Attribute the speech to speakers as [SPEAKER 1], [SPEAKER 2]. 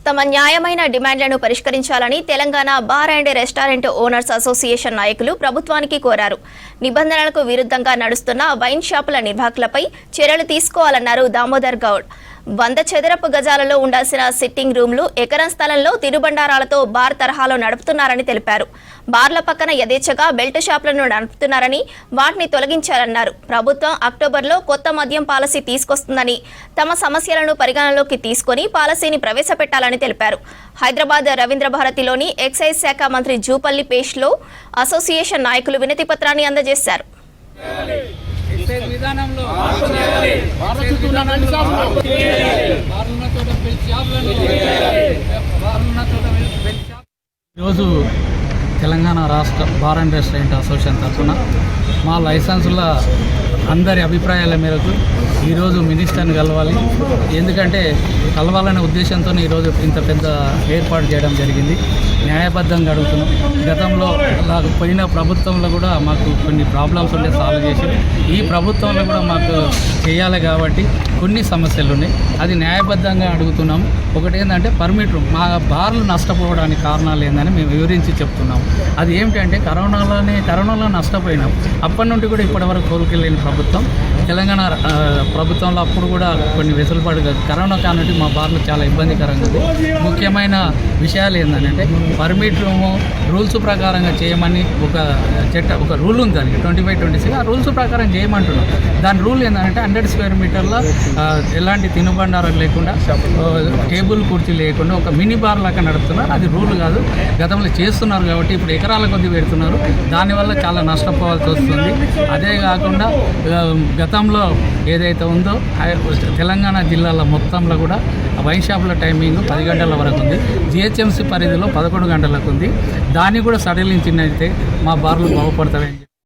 [SPEAKER 1] తమ న్యాయమైన డిమాండ్లను పరిష్కరించాలని Telangana bar and restaurant owners association నాయకులు ప్రభుత్వానికి కోరారు. నిబంధనలకు విరుద్ధంగా నడుస్తున్న వైన్ షాపుల నిర్వాహకులపై చర్యలు తీసుకోవాలన్నారు దామోదర్ గౌడ్. 100 చదరపు గజాలలో ఉండాల్సిన సిట్టింగ్ రూమ్లు ఎకరం స్థలంలో తినుబండారాలతో బార్ తరహాలో నడుపుతున్నారని తెలిపారు. బార్ల పక్కన యథేచ్ఛగా బెల్ట్ షాపులను నడుపుతున్నారని, వాటిని తొలగించాలన్నారు. ప్రభుత్వం అక్టోబర్లో కొత్త మద్యం పాలసీ తీసుకొస్తుందని, తమ సమస్యలను పరిగణనలోకి తీసుకుని పాలసీని ప్రవేశపెట్టాలని తెలిపారు. హైదరాబాద్ రవీంద్ర భారతిలోని ఎక్సైజ్ శాఖ మంత్రి జూపల్లి పేష్లో అసోసియేషన్ నాయకులు వినతి పత్రాన్ని అందజేశారు.
[SPEAKER 2] ఈరోజు తెలంగాణ రాష్ట్ర బార్ అండ్ రెస్టారెంట్ అసోసియేషన్ తరఫున మా లైసెన్సుల అందరి అభిప్రాయాల మేరకు ఈరోజు మినిస్టర్ని కలవాలి. ఎందుకంటే కలవాలనే ఉద్దేశంతో ఈరోజు ఇంత పెద్ద ఏర్పాటు చేయడం జరిగింది. న్యాయబద్ధంగా అడుగుతున్నాం. గతంలో పోయిన ప్రభుత్వంలో కూడా మాకు కొన్ని ప్రాబ్లమ్స్ ఉండే సాల్వ్ చేసి, ఈ ప్రభుత్వంలో కూడా మాకు చేయాలి కాబట్టి కొన్ని సమస్యలు ఉన్నాయి. అది న్యాయబద్ధంగా అడుగుతున్నాము. ఒకటి ఏంటంటే పర్మిట్ రూమ్, మా బార్లు నష్టపోవడానికి కారణాలు ఏందని మేము వివరించి చెప్తున్నాము. అది ఏమిటంటే కరోనాలో నష్టపోయినాం. అప్పటి నుండి కూడా ఇప్పటివరకు కోలుకెళ్ళిన ప్రభుత్వం తెలంగాణ ప్రభుత్వంలో అప్పుడు కూడా కొన్ని వెసులుబాటు కరోనా కానుండి మా బార్లు చాలా ఇబ్బందికరంగా ఉంది. ముఖ్యమైన విషయాలు ఏంటంటే పర్మిట్ రూము రూల్స్ ప్రకారంగా చేయమని ఒక రూల్ ఉంది. దానికి 25-26 ఆ రూల్స్ ప్రకారం చేయమంటున్నాం. దాని రూల్ ఏంటంటే 100 స్క్వేర్ మీటర్ల ఎలాంటి తినుబండారాలు లేకుండా, టేబుల్ కుర్చీ లేకుండా ఒక మినీ బార్ లాగా నడుపుతున్నారు. అది రూల్ కాదు. గతంలో చేస్తున్నారు కాబట్టి ఇప్పుడు ఎకరాల కొద్ది పెడుతున్నారు. దానివల్ల చాలా నష్టపోవాల్సి వస్తుంది. అదే కాకుండా గతంలో ఏదైతే ఉందో తెలంగాణ జిల్లాల మొత్తంలో కూడా వైన్ షాపుల టైమింగ్ 10 గంటల వరకు ఉంది. జిహెచ్ఎంసీ పరిధిలో 11 గంటలకు ఉంది. దాన్ని కూడా సడలించినైతే మా బార్లు బాగుపడతాయని